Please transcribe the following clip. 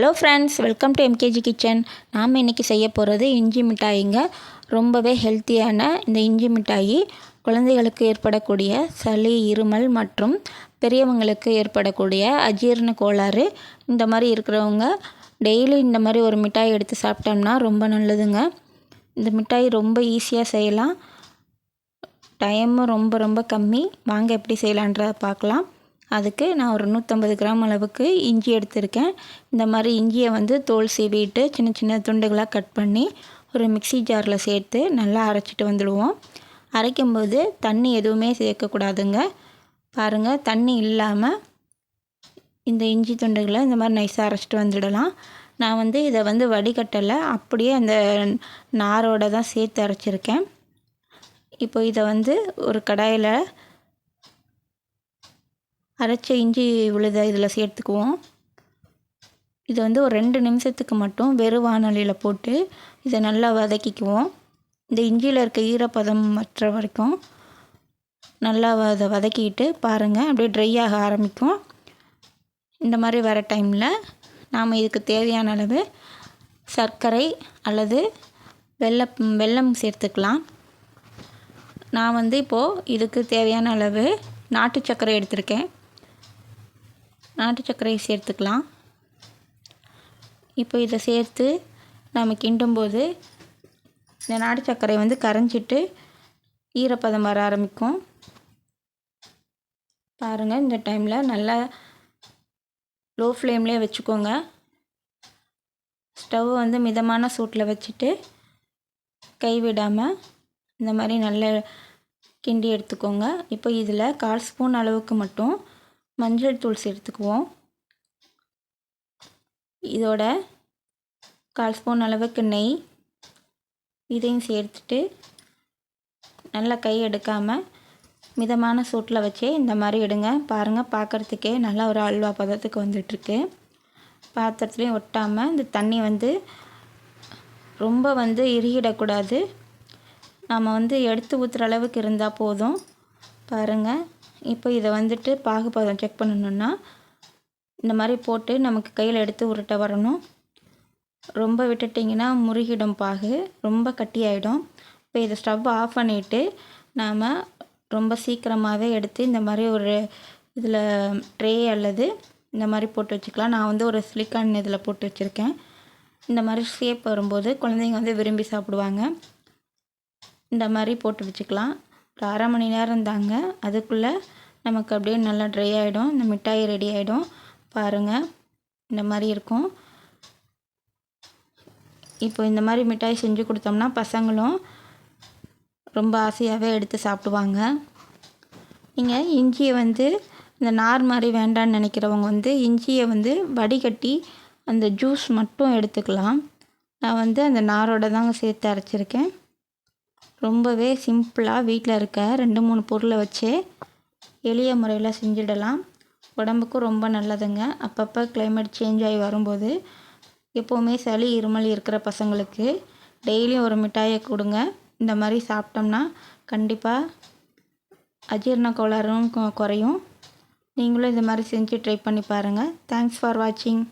Hello friends, welcome to MKG kitchen. நாம் இன்றைக்கி செய்ய போகிறது இஞ்சி மிட்டாய்ங்க. ரொம்பவே ஹெல்த்தியான இந்த இஞ்சி மிட்டாயி குழந்தைகளுக்கு ஏற்படக்கூடிய சளி, இருமல் மற்றும் பெரியவங்களுக்கு ஏற்படக்கூடிய அஜீரண கோளாறு இந்த மாதிரி இருக்கிறவங்க டெய்லி இந்த மாதிரி ஒரு மிட்டாய் எடுத்து சாப்பிட்டோம்னா ரொம்ப நல்லதுங்க. இந்த மிட்டாய் ரொம்ப ஈஸியாக செய்யலாம், டைமும் ரொம்ப ரொம்ப கம்மி. வாங்க எப்படி செய்யலான்றதை பார்க்கலாம். அதுக்கு நான் ஒரு 150 கிராம் அளவுக்கு இஞ்சி எடுத்திருக்கேன். இந்த மாதிரி இஞ்சியை தோல் சீவிட்டு சின்ன சின்ன துண்டுகளாக கட் பண்ணி ஒரு மிக்ஸி ஜாரில் சேர்த்து நல்லா அரைச்சிட்டு வந்துடுவோம். அரைக்கும்போது தண்ணி எதுவுமே சேர்க்கக்கூடாதுங்க. பாருங்கள், தண்ணி இல்லாமல் இந்த இஞ்சி துண்டுகளை இந்த மாதிரி நைஸாக அரைச்சிட்டு வந்துடலாம். நான் இதை வடிகட்டலை, அப்படியே அந்த நாரோடு தான் சேர்த்து அரைச்சிருக்கேன். இப்போ இதை ஒரு கடாயில் அரைச்ச இஞ்சி விழுதை இதில் சேர்த்துக்குவோம். இது ஒரு 2 நிமிஷத்துக்கு மட்டும் வெறும் வாணலியில் போட்டு இதை நல்லா வதக்கிக்குவோம். இந்த இஞ்சியில் இருக்க ஈரப்பதம் மற்ற வரைக்கும் நல்லா அதை வதக்கிட்டு பாருங்கள், அப்படியே ட்ரை ஆக ஆரம்பிக்கும். இந்த மாதிரி வர டைமில் நாம் இதுக்கு தேவையான அளவு சர்க்கரை அல்லது வெல்லம் சேர்த்துக்கலாம். நான் இப்போது இதுக்கு தேவையான அளவு நாட்டு சர்க்கரை எடுத்திருக்கேன். நாட்டு சர்க்கரையை சேர்த்துக்கலாம். இப்போ இதை சேர்த்து நம்ம கிண்டும்போது இந்த நாட்டு சர்க்கரை கரைஞ்சிட்டு ஈரப்பதம் வர ஆரம்பிக்கும். பாருங்கள், இந்த டைமில் நல்லா லோ ஃப்ளேம்லேயே வச்சுக்கோங்க. ஸ்டவ் மிதமான சூட்டில் வச்சுட்டு கைவிடாமல் இந்த மாதிரி நல்லா கிண்டி எடுத்துக்கோங்க. இப்போ இதில் 1/4 ஸ்பூன் அளவுக்கு மட்டும் மஞ்சள் தூள் சேர்த்துக்குவோம். இதோட 1/4 ஸ்பூன் அளவுக்கு நெய் இதையும் சேர்த்துட்டு நல்லா கை எடுக்காமல் மிதமான சூட்டில் வச்சே இந்த மாதிரி எடுங்க. பாருங்கள், பார்க்குறதுக்கே நல்லா ஒரு அல்வா பதத்துக்கு வந்துட்டுருக்கு. பாத்திரத்துலேயும் ஒட்டாமல் இந்த தண்ணி ரொம்ப இறுகிடக்கூடாது. நாம் எடுத்து ஊற்றுற அளவுக்கு இருந்தால் போதும். பாருங்கள், இப்போ இதை பாகுபதம் செக் பண்ணணுன்னா இந்த மாதிரி போட்டு நமக்கு கையில் எடுத்து உருட்ட வரணும். ரொம்ப விட்டுட்டிங்கன்னா முருகிடும், பாகு ரொம்ப கட்டியாயிடும். இப்போ இதை ஸ்டவ் ஆஃப் பண்ணிவிட்டு நாம் ரொம்ப சீக்கிரமாகவே எடுத்து இந்த மாதிரி ஒரு இதில் ட்ரே அல்லது இந்த மாதிரி போட்டு வச்சுக்கலாம். நான் ஒரு சிலிக்கான் இதில் போட்டு வச்சுருக்கேன். இந்த மாதிரி ஷேப் வரும்போது குழந்தைங்க விரும்பி சாப்பிடுவாங்க. இந்த மாதிரி போட்டு வச்சுக்கலாம். ஒரு 1/2 மணி நேரம் தாங்க, அதுக்குள்ளே நமக்கு அப்படியே நல்லா ட்ரை ஆகிடும். இந்த மிட்டாய் ரெடி ஆகிடும். பாருங்கள், இந்த மாதிரி இருக்கும். இப்போ இந்த மாதிரி மிட்டாய் செஞ்சு கொடுத்தோம்னா பசங்களும் ரொம்ப ஆசையாகவே எடுத்து சாப்பிடுவாங்க. நீங்கள் இஞ்சியை இந்த நார் மாதிரி வேண்டான்னு நினைக்கிறவங்க இஞ்சியை வடிகட்டி அந்த ஜூஸ் மட்டும் எடுத்துக்கலாம். நான் அந்த நாரோட தாங்க சேர்த்து அரைச்சிருக்கேன். ரொம்பவே சிம்பிளாக வீட்டில் இருக்க 2-3 பொருளை வச்சு எளிய முறையில் செஞ்சிடலாம். உடம்புக்கும் ரொம்ப நல்லதுங்க. அப்பப்போ கிளைமேட் சேஞ்ச் ஆகி வரும்போது எப்போவுமே சளி, இருமல் இருக்கிற பசங்களுக்கு டெய்லியும் ஒரு மிட்டாயை கொடுங்க. இந்த மாதிரி சாப்பிட்டோம்னா கண்டிப்பாக அஜீரண கோளாறும் குறையும். நீங்களும் இந்த மாதிரி செஞ்சு ட்ரை பண்ணி பாருங்கள். தேங்க்ஸ் ஃபார் வாட்சிங்.